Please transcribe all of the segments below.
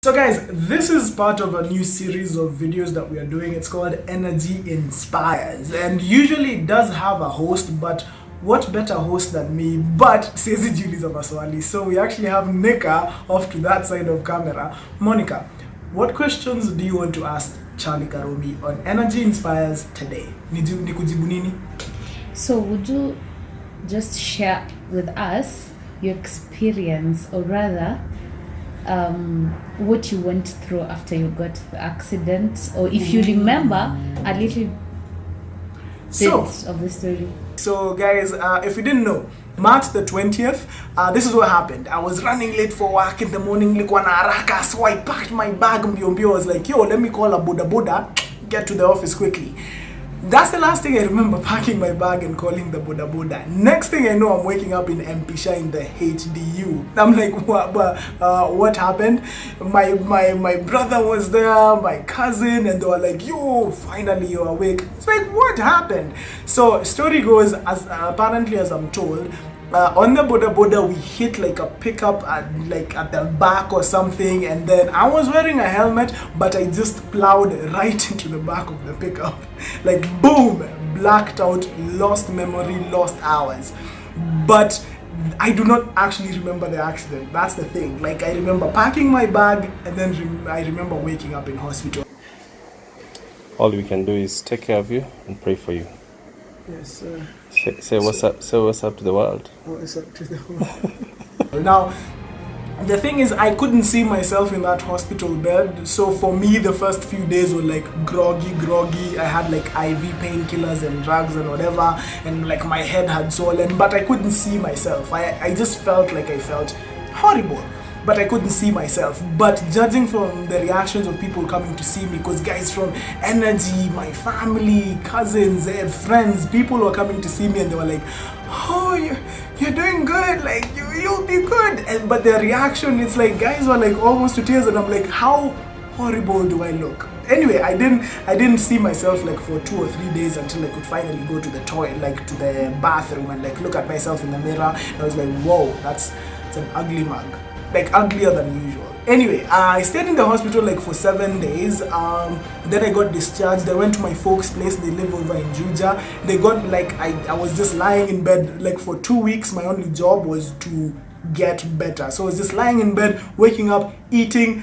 So guys, this is part of a new series of videos that we are doing. It's called Energy Inspires, and usually it does have a host, but what better host than me? But Sezi Julie Maswali. So we actually have Nika off to that side of camera. Monica, what questions do you want to ask Charlie Karumi on Energy Inspires today? Nikujibu nini? So would you just share with us your experience, or rather what you went through after you got the accident, or if you remember a little bit of the story. So guys, if you didn't know, March the 20th, this is what happened. I was running late for work in the morning, so I packed my bag and I was like, yo, let me call a boda, get to the office quickly. That's the last thing I remember, packing my bag and calling the boda. Next thing I know, I'm waking up in Mpisha in the HDU. I'm like, what happened? My brother was there, my cousin, and they were like, yo, finally you're awake. It's like, what happened? So story goes, as apparently as I'm told, on the boda we hit like a pickup at the back or something, and then I was wearing a helmet, but I just plowed right into the back of the pickup. Like boom, blacked out, lost memory, lost hours. But I do not actually remember the accident. That's the thing. Like I remember packing my bag, and then I remember waking up in hospital. All we can do is take care of you and pray for you. Yes, sir. Say what's up. Say what's up to the world. What's up to the world? Now, the thing is, I couldn't see myself in that hospital bed. So for me, the first few days were like groggy. I had like IV painkillers and drugs and whatever, and like my head had swollen, but I couldn't see myself. I just felt like I felt horrible, but I couldn't see myself. But judging from the reactions of people coming to see me, because guys from Energy, my family, cousins, friends, people were coming to see me, and they were like, oh, you're doing good, like you'll be good. But their reaction, it's like guys were like almost to tears, and I'm like, how horrible do I look? Anyway, I didn't see myself like for 2 or 3 days until I could finally go to the toilet, like to the bathroom, and like look at myself in the mirror, and I was like, whoa, it's an ugly mug. Like uglier than usual. Anyway, I stayed in the hospital like for 7 days. Then I got discharged. I went to my folks' place. They live over in Juja. They got like I was just lying in bed like for 2 weeks. My only job was to get better. So I was just lying in bed, waking up, eating,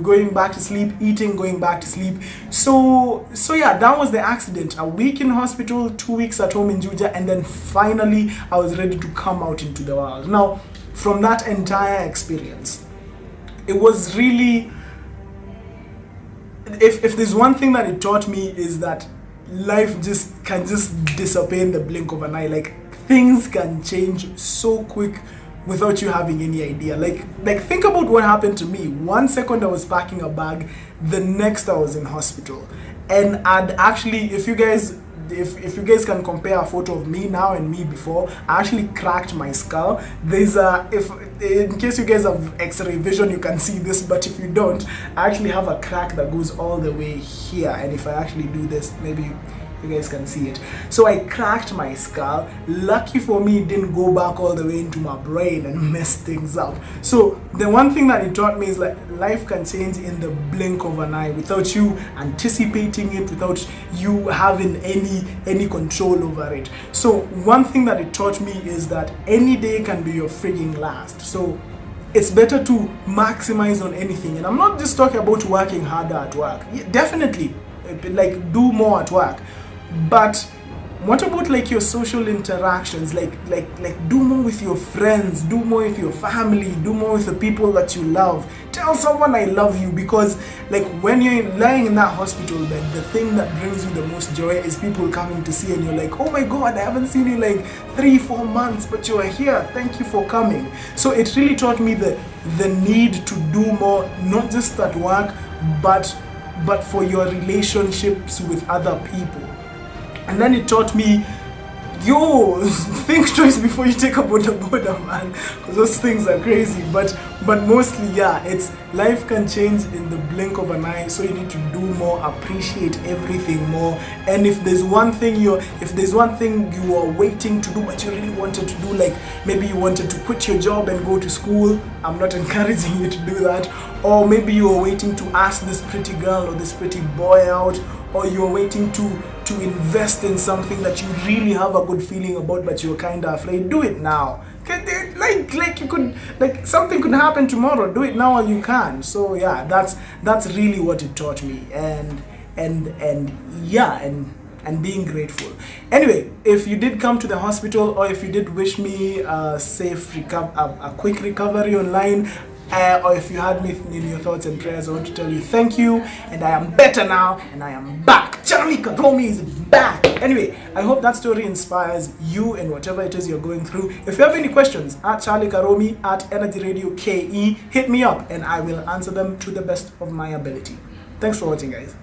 going back to sleep, eating, going back to sleep. So yeah, that was the accident. A week in hospital, 2 weeks at home in Juja, and then finally I was ready to come out into the world. Now, from that entire experience, it was really, if there's one thing that it taught me, is that life can just disappear in the blink of an eye. Like things can change so quick without you having any idea. Like think about what happened to me. 1 second I was packing a bag, the next I was in hospital. And I'd actually, if you guys can compare a photo of me now and me before, I actually cracked my skull. There's in case you guys have X-ray vision, you can see this, but if you don't, I actually have a crack that goes all the way here. And if I actually do this, maybe you guys can see it. So I cracked my skull. Lucky for me, it didn't go back all the way into my brain and mess things up. So the one thing that it taught me is like life can change in the blink of an eye without you anticipating it, without you having any control over it. So one thing that it taught me is that any day can be your frigging last. So it's better to maximize on anything. And I'm not just talking about working harder at work. Yeah, definitely, like do more at work. But what about like your social interactions? Like do more with your friends, do more with your family, do more with the people that you love. Tell someone I love you, because like when you're lying in that hospital bed, the thing that brings you the most joy is people coming to see, and you're like, oh my god, I haven't seen you like 3-4 months, but you are here, thank you for coming. So it really taught me the need to do more, not just at work, but for your relationships with other people. And then it taught me, yo, think twice before you take a boda, man, because those things are crazy. But But mostly, yeah, it's life can change in the blink of an eye, so you need to do more, appreciate everything more. And if there's one thing you are waiting to do but you really wanted to do, like maybe you wanted to quit your job and go to school, I'm not encouraging you to do that. Or maybe you are waiting to ask this pretty girl or this pretty boy out, or you're waiting to invest in something that you really have a good feeling about but you're kind of afraid. Do it now. Like you could, like something could happen tomorrow. Do it now while you can. So yeah, that's really what it taught me, and yeah, and being grateful. Anyway, if you did come to the hospital, or if you did wish me a quick recovery online, or if you had me in your thoughts and prayers, I want to tell you thank you, and I am better now, and I am back. Charlie Karumi is back. Anyway, I hope that story inspires you in whatever it is you're going through. If you have any questions, at Charlie Karumi, at Energy Radio KE, hit me up, and I will answer them to the best of my ability. Thanks for watching, guys.